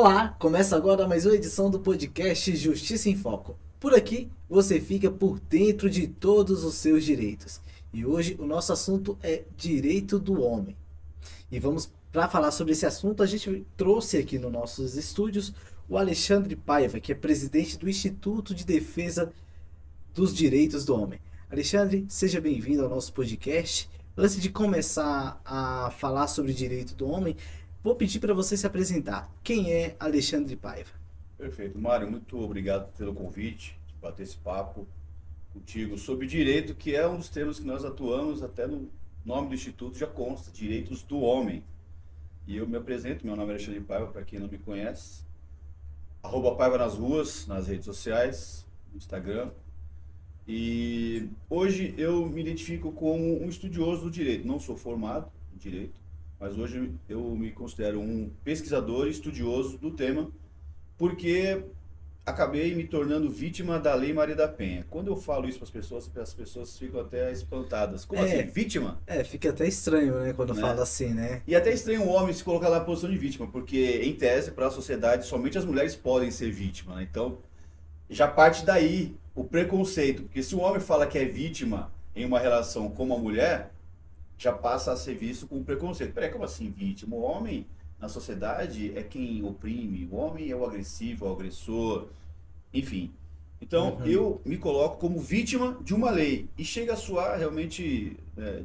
Olá, começa agora mais uma edição do podcast Justiça em Foco. Por aqui você fica por dentro de todos os seus direitos. E hoje o nosso assunto é direito do homem. E vamos para falar sobre esse assunto, a gente trouxe aqui nos nossos estúdios o Alexandre Paiva, que é presidente do Instituto de Defesa dos Direitos do Homem. Alexandre, seja bem-vindo ao nosso podcast. Antes de começar a falar sobre direito do homem, vou pedir para você se apresentar. Quem é Alexandre Paiva? Perfeito. Mário, muito obrigado pelo convite, de bater esse papo contigo sobre direito, que é um dos temas que nós atuamos, até no nome do Instituto já consta, Direitos do Homem. E eu me apresento, meu nome é Alexandre Paiva, para quem não me conhece. @Paiva nas ruas, nas redes sociais, no Instagram. E hoje eu me identifico como um estudioso do direito. Não sou formado em direito, mas hoje eu me considero um pesquisador e estudioso do tema, porque acabei me tornando vítima da Lei Maria da Penha. Quando eu falo isso para as pessoas ficam até espantadas. Como assim, vítima? Fica até estranho, né, quando Né? fala assim, né? E até estranho um homem se colocar na posição de vítima, porque, em tese, para a sociedade, somente as mulheres podem ser vítimas, né? Então, já parte daí o preconceito, porque se o homem fala que é vítima em uma relação com uma mulher, já passa a ser visto com preconceito. Peraí, como assim vítima? O homem na sociedade é quem oprime, o homem é o agressivo, o agressor, enfim. Então, eu me coloco como vítima de uma lei, e chega a soar realmente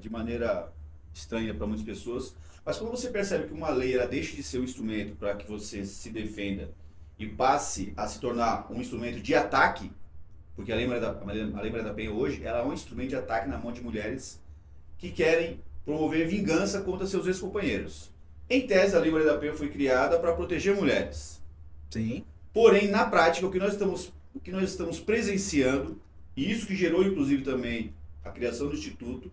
de maneira estranha para muitas pessoas, mas quando você percebe que uma lei ela deixa de ser um instrumento para que você se defenda e passe a se tornar um instrumento de ataque, porque a Lei Maria da Penha hoje ela é um instrumento de ataque na mão de mulheres que querem promover vingança contra seus ex-companheiros. Em tese, a Lei Maria da Penha foi criada para proteger mulheres. Sim. Porém, na prática, o que nós estamos presenciando, e isso que gerou inclusive também a criação do Instituto,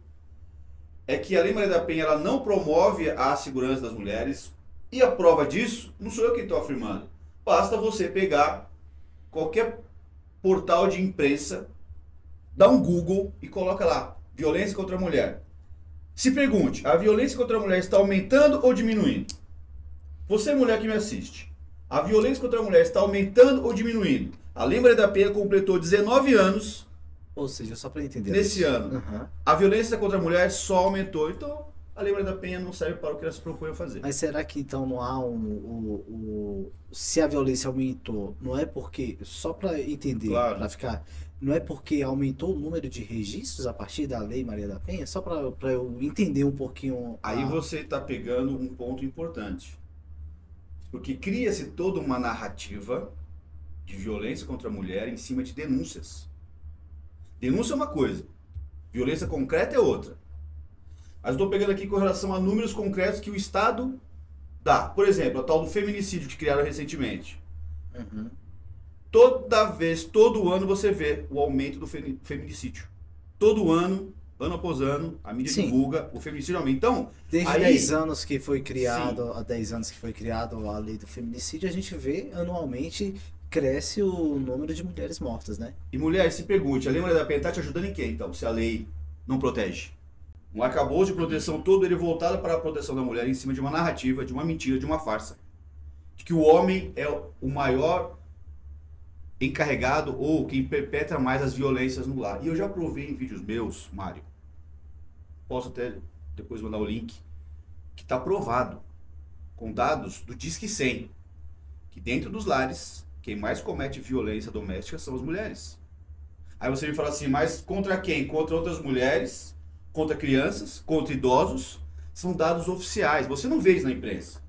é que a Lei Maria da Penha ela não promove a segurança das mulheres, e a prova disso, não sou eu quem estou afirmando. Basta você pegar qualquer portal de imprensa, dá um Google e coloca lá, violência contra a mulher. Se pergunte, a violência contra a mulher está aumentando ou diminuindo? Você, mulher que me assiste, a violência contra a mulher está aumentando ou diminuindo? A Lei Maria da Penha completou 19 anos. Ou seja, só para entender. Nesse ano. A violência contra a mulher só aumentou. Então, a Lei Maria da Penha não serve para o que ela se propõe a fazer. Mas será que então não há se a violência aumentou, não é porque, só para entender, Claro. para ficar, não é porque aumentou o número de registros a partir da Lei Maria da Penha? Só para eu entender um pouquinho. Aí você está pegando um ponto importante. Porque cria-se toda uma narrativa de violência contra a mulher em cima de denúncias. Denúncia é uma coisa, violência concreta é outra. Mas estou pegando aqui com relação a números concretos que o Estado dá. Por exemplo, a tal do feminicídio que criaram recentemente. Todo ano você vê o aumento do feminicídio. Todo ano após ano, a mídia Sim. divulga o feminicídio aumenta. Então, Desde aí, 10 anos que foi criado, Sim. há 10 anos que foi criado a lei do feminicídio, a gente vê anualmente cresce o número de mulheres mortas, né? E mulher, se pergunte, a Lei Maria da Penha está te ajudando em quê, então, se a lei não protege? Um arcabouço de proteção todo ele voltado para a proteção da mulher em cima de uma narrativa, de uma mentira, de uma farsa. De que o homem é o maior encarregado ou quem perpetra mais as violências no lar. E eu já provei em vídeos meus, Mário, posso até depois mandar o link, que está provado, com dados do Disque 100, que dentro dos lares, quem mais comete violência doméstica são as mulheres. Aí você me fala assim, mas contra quem? Contra outras mulheres, contra crianças, contra idosos, são dados oficiais, você não vê isso na imprensa.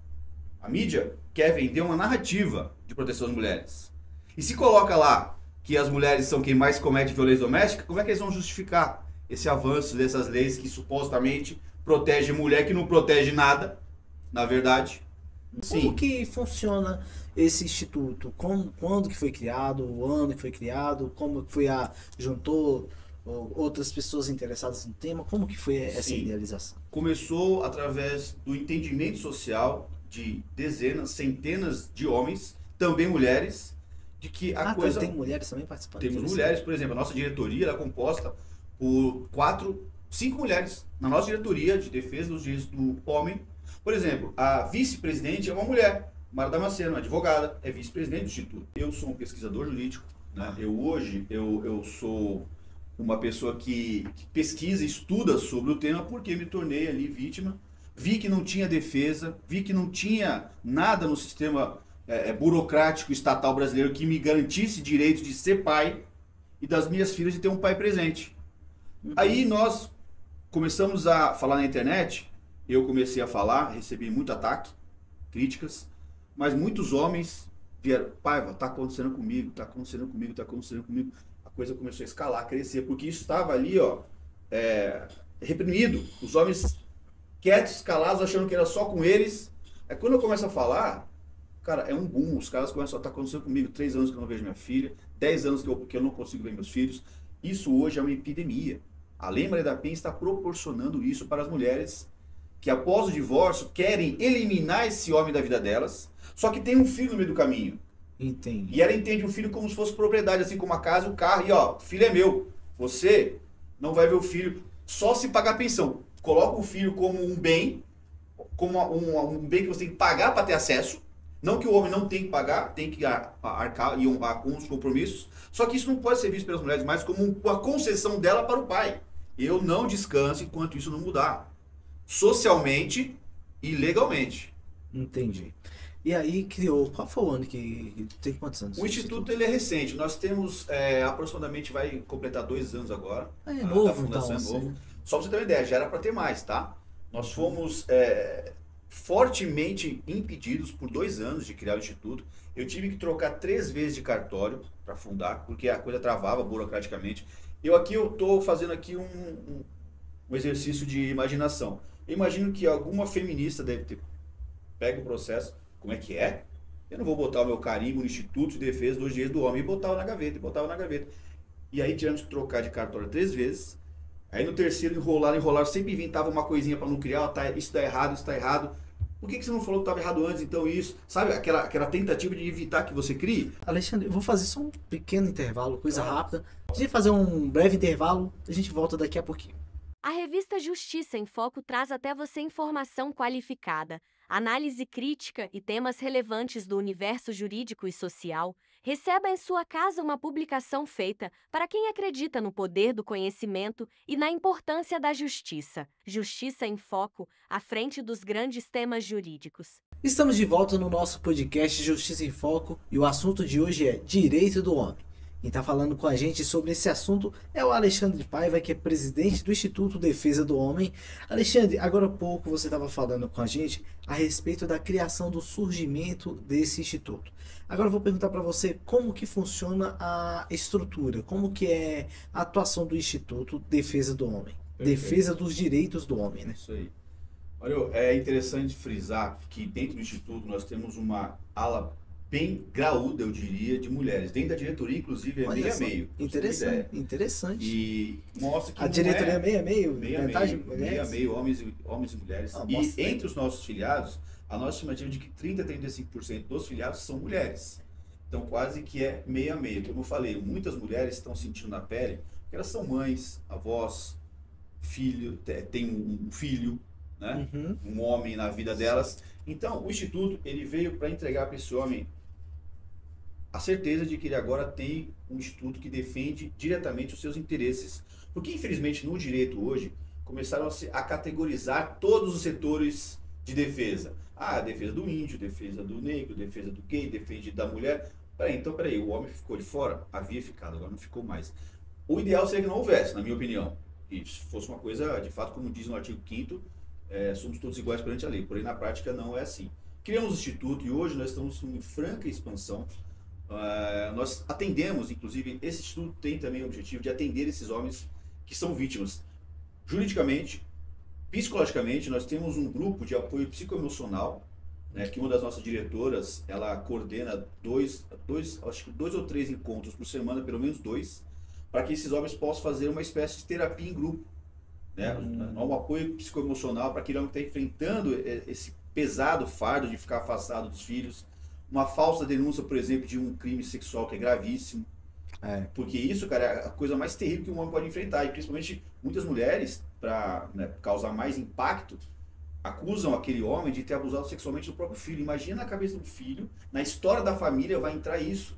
A mídia quer vender uma narrativa de proteção às mulheres. E se coloca lá que as mulheres são quem mais comete violência doméstica, como é que eles vão justificar esse avanço dessas leis que supostamente protege mulher que não protege nada, na verdade? Como que funciona esse instituto? Quando que foi criado? O ano que foi criado? Como que foi juntou outras pessoas interessadas no tema? Como que foi essa Sim. idealização? Começou através do entendimento social de dezenas, centenas de homens, também mulheres, de que a coisa... Tem mulheres também participando? Temos mulheres, por exemplo, a nossa diretoria ela é composta por 5 mulheres. Na nossa diretoria de defesa dos direitos do homem, por exemplo, a vice-presidente é uma mulher. Mara Damasceno, advogada, é vice-presidente do Instituto. Eu sou um pesquisador jurídico, né? Hoje eu sou uma pessoa que pesquisa, estuda sobre o tema porque me tornei ali vítima. Vi que não tinha defesa, vi que não tinha nada no sistema burocrático estatal brasileiro que me garantisse direito de ser pai e das minhas filhas de ter um pai presente. Aí nós começamos a falar na internet, eu comecei a falar, recebi muito ataque, críticas, mas muitos homens vieram, Paiva, tá acontecendo comigo, tá acontecendo comigo, tá acontecendo comigo. A coisa começou a escalar, a crescer, porque isso estava ali, reprimido. Os homens quietos, calados, achando que era só com eles. É quando eu começo a falar, cara, é um boom. Os caras começam a estar acontecendo comigo. 3 anos que eu não vejo minha filha, 10 anos que eu não consigo ver meus filhos. Isso hoje é uma epidemia. A Lei Maria da Penha está proporcionando isso para as mulheres que após o divórcio querem eliminar esse homem da vida delas, só que tem um filho no meio do caminho. Entendi. E ela entende o filho como se fosse propriedade, assim como a casa e o carro. E ó, o filho é meu. Você não vai ver o filho só se pagar pensão. Coloca o filho como um bem, como um bem que você tem que pagar para ter acesso. Não que o homem não tem que pagar, tem que arcar e honrar com os compromissos. Só que isso não pode ser visto pelas mulheres mais como uma concessão dela para o pai. Eu não descanso enquanto isso não mudar. Socialmente e legalmente. Entendi. E aí criou, qual foi o ano que tem quantos anos? O Instituto ele é recente, nós temos aproximadamente, vai completar 2 anos agora. É novo, a fundação então. é novo. Assim. Só para você ter uma ideia, já era para ter mais, tá? Nós fomos fortemente impedidos por 2 anos de criar o Instituto. Eu tive que trocar 3 vezes de cartório para fundar, porque a coisa travava burocraticamente. Eu estou fazendo aqui um exercício de imaginação. Eu imagino que alguma feminista deve ter pego o processo. Como é que é? Eu não vou botar o meu carimbo no Instituto de Defesa dos Direitos do Homem e botava na gaveta, E aí tivemos que trocar de cartório 3 vezes. Aí no terceiro enrolaram, sempre inventava uma coisinha para não criar, isso tá errado, isso tá errado. Por que você não falou que estava errado antes, então isso? Sabe, aquela tentativa de evitar que você crie? Alexandre, eu vou fazer só um pequeno intervalo, coisa rápida. A gente vai fazer um breve intervalo, a gente volta daqui a pouquinho. A revista Justiça em Foco traz até você informação qualificada, análise crítica e temas relevantes do universo jurídico e social. Receba em sua casa uma publicação feita para quem acredita no poder do conhecimento e na importância da justiça. Justiça em Foco, à frente dos grandes temas jurídicos. Estamos de volta no nosso podcast Justiça em Foco e o assunto de hoje é Direito do Homem. Quem está falando com a gente sobre esse assunto é o Alexandre Paiva, que é presidente do Instituto Defesa do Homem. Alexandre, agora há pouco você estava falando com a gente a respeito da criação do surgimento desse instituto. Agora eu vou perguntar para você como que funciona a estrutura, como que é a atuação do Instituto Defesa do Homem. Perfeito. Defesa dos direitos do homem, né? Isso aí. Olha, é interessante frisar que dentro do Instituto nós temos uma ala bem graúda, eu diria, de mulheres. Dentro da diretoria, inclusive, é meio a meio. Interessante. E mostra que a diretoria é meio a meio? Meio a meio, homens e mulheres. E entre os nossos filiados, a nossa estimativa é de que 30% a 35% dos filiados são mulheres. Então, quase que é meio a meio. Como eu falei, muitas mulheres estão sentindo na pele que elas são mães, avós, filho, tem um filho, né? Um homem na vida delas. Então, o Instituto ele veio para entregar para esse homem a certeza de que ele agora tem um instituto que defende diretamente os seus interesses. Porque, infelizmente, no direito hoje, começaram a categorizar todos os setores de defesa. A defesa do índio, defesa do negro, defesa do gay, defesa da mulher. Peraí, o homem ficou de fora? Havia ficado, agora não ficou mais. O ideal seria que não houvesse, na minha opinião. Que fosse uma coisa, de fato, como diz no artigo 5º, somos todos iguais perante a lei. Porém, na prática, não é assim. Criamos o Instituto e hoje nós estamos em franca expansão. Nós atendemos, inclusive, esse Instituto tem também o objetivo de atender esses homens que são vítimas. Juridicamente, psicologicamente, nós temos um grupo de apoio psicoemocional, né, que uma das nossas diretoras, ela coordena acho que 2 ou 3 encontros por semana, pelo menos 2, para que esses homens possam fazer uma espécie de terapia em grupo. Né? Um apoio psicoemocional para aquele homem que está enfrentando esse pesado fardo de ficar afastado dos filhos. Uma falsa denúncia, por exemplo, de um crime sexual que é gravíssimo. Porque isso, cara, é a coisa mais terrível que um homem pode enfrentar. E principalmente muitas mulheres, para causar mais impacto, acusam aquele homem de ter abusado sexualmente do próprio filho. Imagina na cabeça do filho, na história da família vai entrar isso.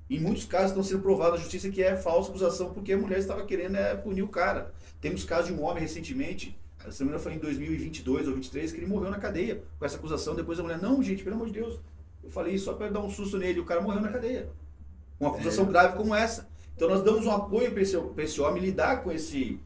Em muitos casos estão sendo provados na justiça que é falsa acusação porque a mulher estava querendo punir o cara. Temos casos de um homem recentemente, a semana foi em 2022 ou 2023, que ele morreu na cadeia com essa acusação. Depois a mulher, não, gente, pelo amor de Deus, eu falei isso só para dar um susto nele, o cara morreu na cadeia. Uma acusação grave como essa. Então nós damos um apoio para esse homem lidar com esse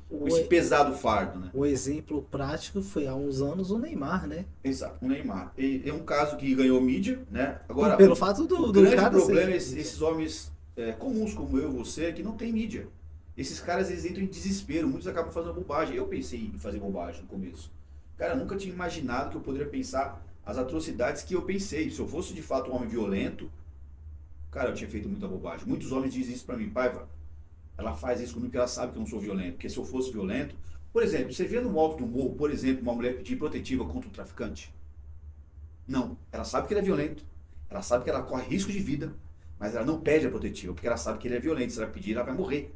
pesado fardo, né? O exemplo prático foi há uns anos o Neymar, né? Exato, o Neymar. É um caso que ganhou mídia, né? Agora, pelo fato do grande cara problema é esses homens comuns como eu e você que não tem mídia. Esses caras, eles entram em desespero, muitos acabam fazendo bobagem. Eu pensei em fazer bobagem no começo. Cara, eu nunca tinha imaginado que eu poderia pensar as atrocidades que eu pensei. Se eu fosse de fato um homem violento, cara, eu tinha feito muita bobagem. Muitos homens dizem isso pra mim, Paiva, ela faz isso comigo porque ela sabe que eu não sou violento. Porque se eu fosse violento... Por exemplo, você vê no alto do morro, por exemplo, uma mulher pedir protetiva contra um traficante? Não. Ela sabe que ele é violento. Ela sabe que ela corre risco de vida. Mas ela não pede a protetiva, porque ela sabe que ele é violento. Se ela pedir, ela vai morrer.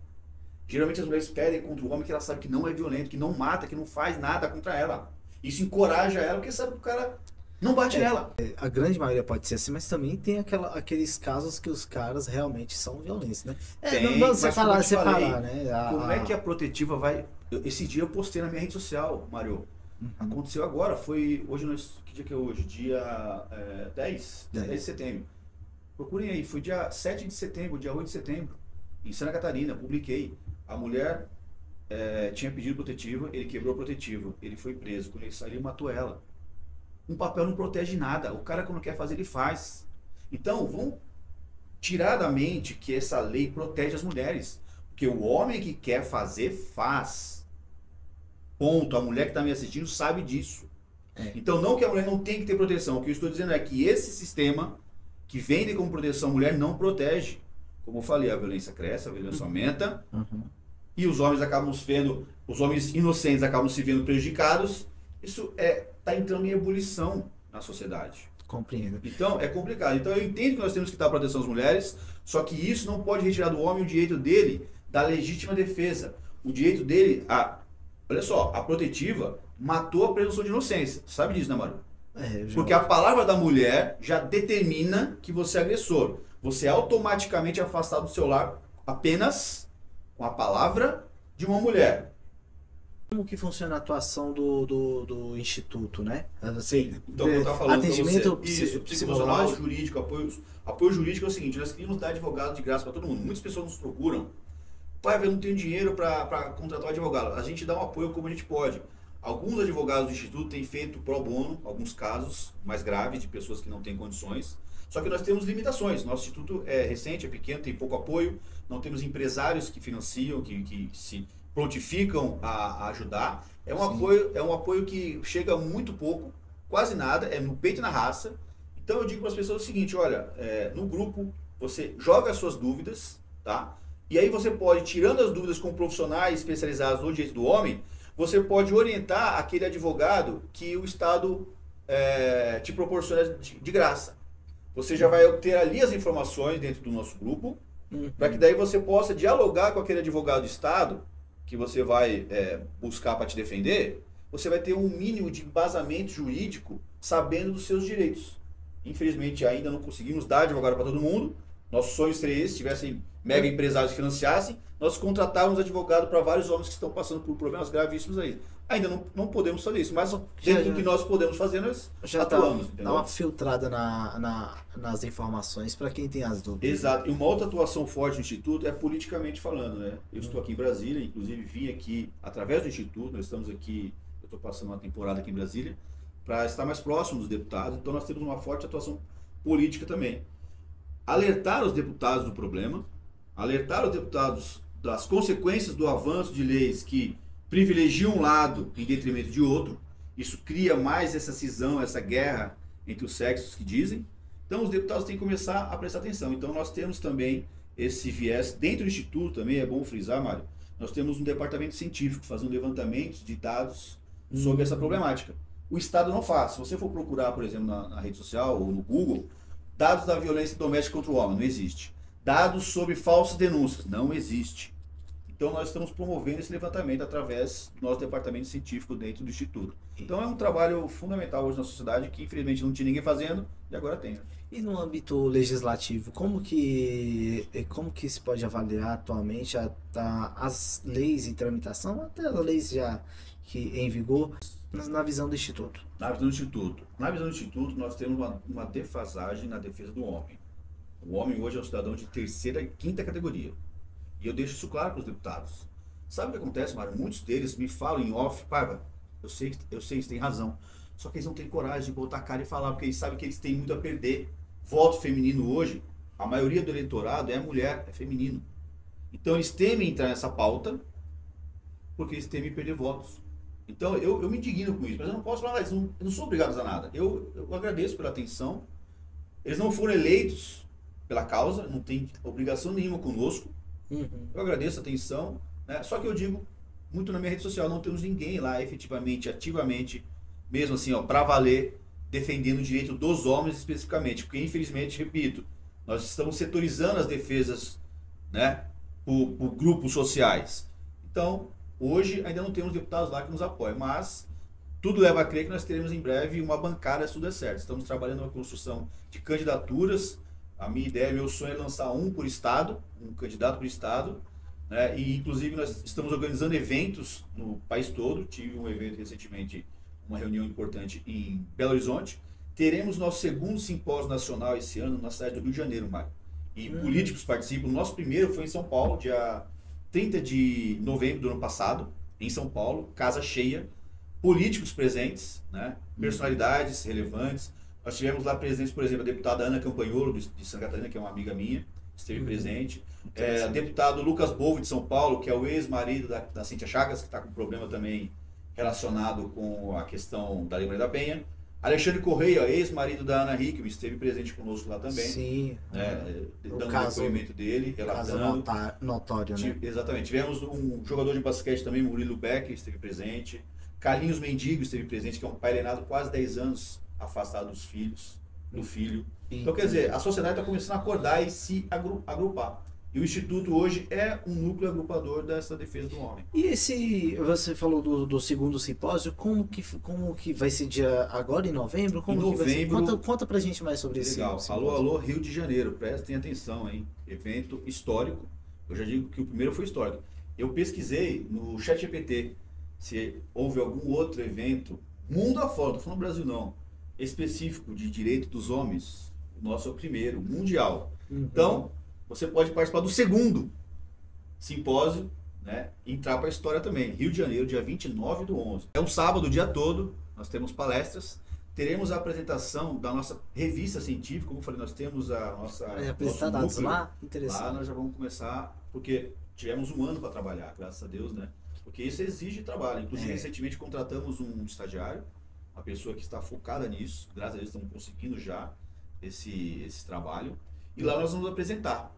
Geralmente as mulheres pedem contra o homem que ela sabe que não é violento, que não mata, que não faz nada contra ela. Isso encoraja ela, porque sabe que o cara não bate nela. A grande maioria pode ser assim, mas também tem aqueles casos que os caras realmente são violentos, né? Não separar, né? Como é que a protetiva vai... Esse dia eu postei na minha rede social, Mário. Aconteceu agora, foi... Que dia que é hoje? Dia 10 de setembro. Procurem aí, foi dia 7 de setembro, dia 8 de setembro, em Santa Catarina, publiquei. A mulher tinha pedido protetiva, ele quebrou a protetiva, ele foi preso. Quando ele saiu, ele matou ela. Um papel não protege nada, o cara quando quer fazer, ele faz. Então, vamos tirar da mente que essa lei protege as mulheres. Porque o homem que quer fazer, faz. Ponto. A mulher que está me assistindo sabe disso. Então, não que a mulher não tem que ter proteção. O que eu estou dizendo é que esse sistema que vende como proteção a mulher não protege. Como eu falei, a violência cresce, a violência aumenta. E os homens acabam se vendo, os homens inocentes acabam se vendo prejudicados. Isso está entrando em ebulição na sociedade. Compreendo. Então, é complicado. Então, eu entendo que nós temos que dar proteção às mulheres, só que isso não pode retirar do homem o direito dele da legítima defesa. O direito dele, olha só, a protetiva matou a presunção de inocência. Sabe disso, né, Mário? Porque a palavra da mulher já determina que você é agressor. Você é automaticamente afastado do seu lar apenas com a palavra de uma mulher. Como que funciona a atuação do Instituto, né? Assim, então, eu estava falando atendimento pra você, isso, psicossocial, jurídico, apoio jurídico é o seguinte, nós queríamos dar advogado de graça para todo mundo. Muitas pessoas nos procuram, pai, eu não tenho dinheiro para contratar um advogado. A gente dá um apoio como a gente pode. Alguns advogados do Instituto têm feito pro bono, alguns casos mais graves de pessoas que não têm condições. Só que nós temos limitações. Nosso Instituto é recente, é pequeno, tem pouco apoio. Não temos empresários que financiam, que se prontificam a ajudar. É um apoio que chega muito pouco, quase nada, é no peito e na raça. Então eu digo para as pessoas o seguinte, olha, no grupo você joga as suas dúvidas, tá? E aí você pode, tirando as dúvidas com profissionais especializados no direito do homem, você pode orientar aquele advogado que o Estado te proporciona de graça. Você já vai ter ali as informações dentro do nosso grupo, para que daí você possa dialogar com aquele advogado do Estado, que você vai buscar para te defender, você vai ter um mínimo de embasamento jurídico sabendo dos seus direitos. Infelizmente ainda não conseguimos dar advogado para todo mundo. Nosso sonho seria esse, se tivessem mega empresários que financiassem, nós contratávamos advogado para vários homens que estão passando por problemas gravíssimos aí. Ainda não podemos fazer isso, mas dentro do que nós podemos fazer, nós já atuamos. Dá uma filtrada nas informações para quem tem as dúvidas. Exato. E uma outra atuação forte do Instituto é politicamente falando, né? Eu estou aqui em Brasília, inclusive vim aqui através do Instituto, nós estamos aqui, eu estou passando uma temporada aqui em Brasília, para estar mais próximo dos deputados, então nós temos uma forte atuação política também. Alertar os deputados do problema, alertar os deputados das consequências do avanço de leis que privilegiam um lado em detrimento de outro. Isso cria mais essa cisão, essa guerra entre os sexos que dizem. Então os deputados têm que começar a prestar atenção. Então nós temos também esse viés. Dentro do Instituto também, é bom frisar, Mário, nós temos um departamento científico fazendo levantamentos de dados sobre essa problemática. O Estado não faz. Se você for procurar, por exemplo, na rede social ou no Google, dados da violência doméstica contra o homem, não existe. Dados sobre falsas denúncias, não existe. Então nós estamos promovendo esse levantamento através do nosso departamento científico dentro do Instituto. Então é um trabalho fundamental hoje na sociedade que infelizmente não tinha ninguém fazendo e agora tem. E no âmbito legislativo, como que se pode avaliar atualmente as leis em tramitação, até as leis já que em vigor, na visão do Instituto? Na visão do Instituto, nós temos uma defasagem na defesa do homem. O homem hoje é um cidadão de terceira e quinta categoria. E eu deixo isso claro para os deputados. Sabe o que acontece, Mário? Muitos deles me falam em off, Paiva, eu sei que você tem razão. Só que eles não têm coragem de botar a cara e falar, porque eles sabem que eles têm muito a perder. Voto feminino hoje, a maioria do eleitorado é mulher, é feminino. Então eles temem entrar nessa pauta, porque eles temem perder votos. Então eu me indigno com isso, mas eu não posso falar, eu não sou obrigado a nada. Eu agradeço pela atenção. Eles não foram eleitos pela causa, não tem obrigação nenhuma conosco. Eu agradeço a atenção, né? Só que eu digo muito na minha rede social, não temos ninguém lá efetivamente, ativamente, mesmo assim, ó, para valer, defendendo o direito dos homens especificamente, porque infelizmente, repito, nós estamos setorizando as defesas, né, por grupos sociais. Então, hoje ainda não temos deputados lá que nos apoiem, mas tudo leva a crer que nós teremos em breve uma bancada se tudo der certo. Estamos trabalhando na construção de candidaturas. A minha ideia, meu sonho é lançar um por estado, um candidato por estado, né? E inclusive nós estamos organizando eventos no país todo. Tive um evento recentemente, uma reunião importante em Belo Horizonte. Teremos nosso segundo simpósio nacional esse ano na cidade do Rio de Janeiro, Mário. E políticos participam. O nosso primeiro foi em São Paulo, dia 30 de novembro do ano passado, em São Paulo, casa cheia, políticos presentes, né? Personalidades relevantes. Nós tivemos lá presentes, por exemplo, a deputada Ana Campanholo, de Santa Catarina, que é uma amiga minha, esteve presente. O deputado Lucas Bolvo, de São Paulo, que é o ex-marido da Cíntia Chagas, que está com problema também relacionado com a questão da Lei Maria da Penha. Alexandre Correia, ex-marido da Ana Hickman, esteve presente conosco lá também. Sim. Dando o depoimento dele, relatando. Caso notório, né? Exatamente. Tivemos um jogador de basquete também, Murilo Becker, esteve presente. Carlinhos Mendigo esteve presente, que é um pai alienado quase 10 anos afastado dos filhos, do filho. Então, quer dizer, a sociedade está começando a acordar e se agrupar. E o Instituto hoje é um núcleo agrupador dessa defesa do homem. E você falou do segundo simpósio, como que vai ser dia agora em novembro? Como Em novembro. Que vai ser? Conta pra gente mais sobre isso. Legal. Alô, Rio de Janeiro, prestem atenção, hein? Evento histórico. Eu já digo que o primeiro foi histórico. Eu pesquisei no ChatGPT se houve algum outro evento, mundo afora, não estou falando Brasil não, específico de direito dos homens. O nosso é o primeiro, mundial. Então, você pode participar do segundo simpósio, né? E entrar para a história também. Rio de Janeiro, dia 29/11. É um sábado o dia todo, nós temos palestras. Teremos a apresentação da nossa revista científica, como eu falei, nós temos a nossa... apresentar dados lá? Interessante. Lá nós já vamos começar, porque tivemos um ano para trabalhar, graças a Deus, né? Porque isso exige trabalho. Inclusive, recentemente contratamos um estagiário, uma pessoa que está focada nisso. Graças a Deus estamos conseguindo já esse trabalho. E lá nós vamos apresentar.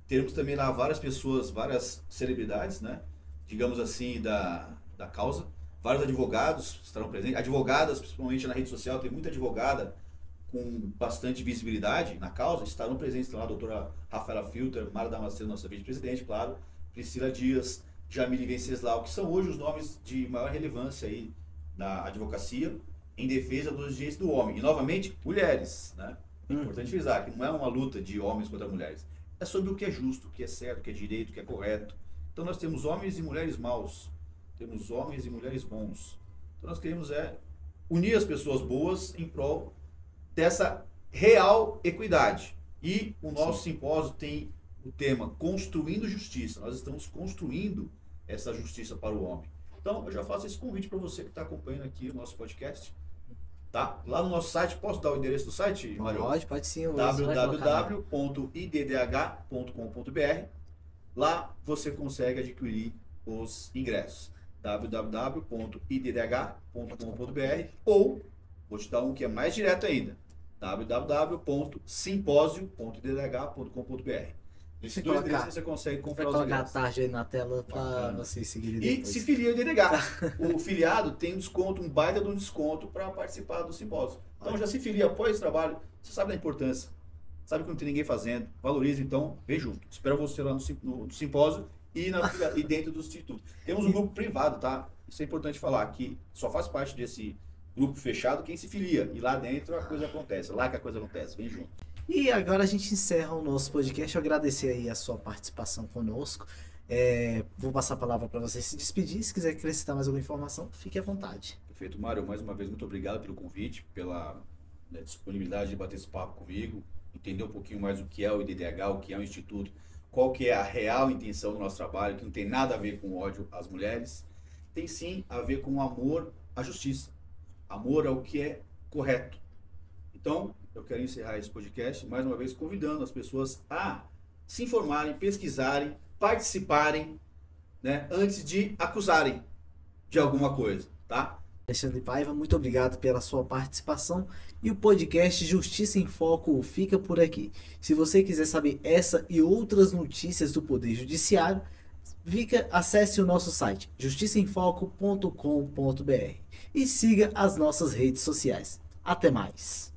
Teremos também lá várias pessoas, várias celebridades, né? Digamos assim, da causa. Vários advogados estarão presentes. Advogadas, principalmente na rede social, tem muita advogada com bastante visibilidade na causa, estarão presentes lá a doutora Rafaela Filter, Mara Damasceno, nossa vice-presidente, claro, Priscila Dias, Jamile Venceslau, que são hoje os nomes de maior relevância aí da advocacia em defesa dos direitos do homem. E, novamente, mulheres, né? É importante frisar que não é uma luta de homens contra mulheres. É sobre o que é justo, o que é certo, o que é direito, o que é correto. Então nós temos homens e mulheres maus, temos homens e mulheres bons. Então nós queremos unir as pessoas boas em prol dessa real equidade. E o nosso simpósio tem o tema Construindo Justiça. Nós estamos construindo essa justiça para o homem. Então eu já faço esse convite para você que está acompanhando aqui o nosso podcast. Tá? Lá no nosso site, posso dar o endereço do site, Mário? Pode sim. www.iddh.com.br. Lá você consegue adquirir os ingressos. www.iddh.com.br ou, vou te dar um que é mais direto ainda, www.simpósio.iddh.com.br. Esses dois endereços você consegue comprar os ingressos. Vai colocar a tarde aí na tela para vocês seguirem depois. E se filia ao IDDH. O filiado tem um desconto, um baita de um desconto para participar do simpósio. Então já se filia após esse trabalho, você sabe da importância, sabe que não tem ninguém fazendo, valoriza, então vem junto. Espero você lá no simpósio e dentro do instituto. Temos um grupo privado, tá? Isso é importante falar, que só faz parte desse grupo fechado quem se filia. E lá dentro a coisa acontece, lá que a coisa acontece, vem junto. E agora a gente encerra o nosso podcast. Eu agradecer aí a sua participação conosco. Vou passar a palavra para você se despedir. Se quiser acrescentar mais alguma informação, fique à vontade. Perfeito, Mário. Mais uma vez, muito obrigado pelo convite, pela disponibilidade de bater esse papo comigo, entender um pouquinho mais o que é o IDDH, o que é o Instituto, qual que é a real intenção do nosso trabalho, que não tem nada a ver com ódio às mulheres, tem sim a ver com amor à justiça, amor ao que é correto. Então, eu quero encerrar esse podcast, mais uma vez, convidando as pessoas a se informarem, pesquisarem, participarem, né, antes de acusarem de alguma coisa, tá? Alexandre Paiva, muito obrigado pela sua participação e o podcast Justiça em Foco fica por aqui. Se você quiser saber essa e outras notícias do Poder Judiciário, acesse o nosso site justiçaemfoco.com.br e siga as nossas redes sociais. Até mais!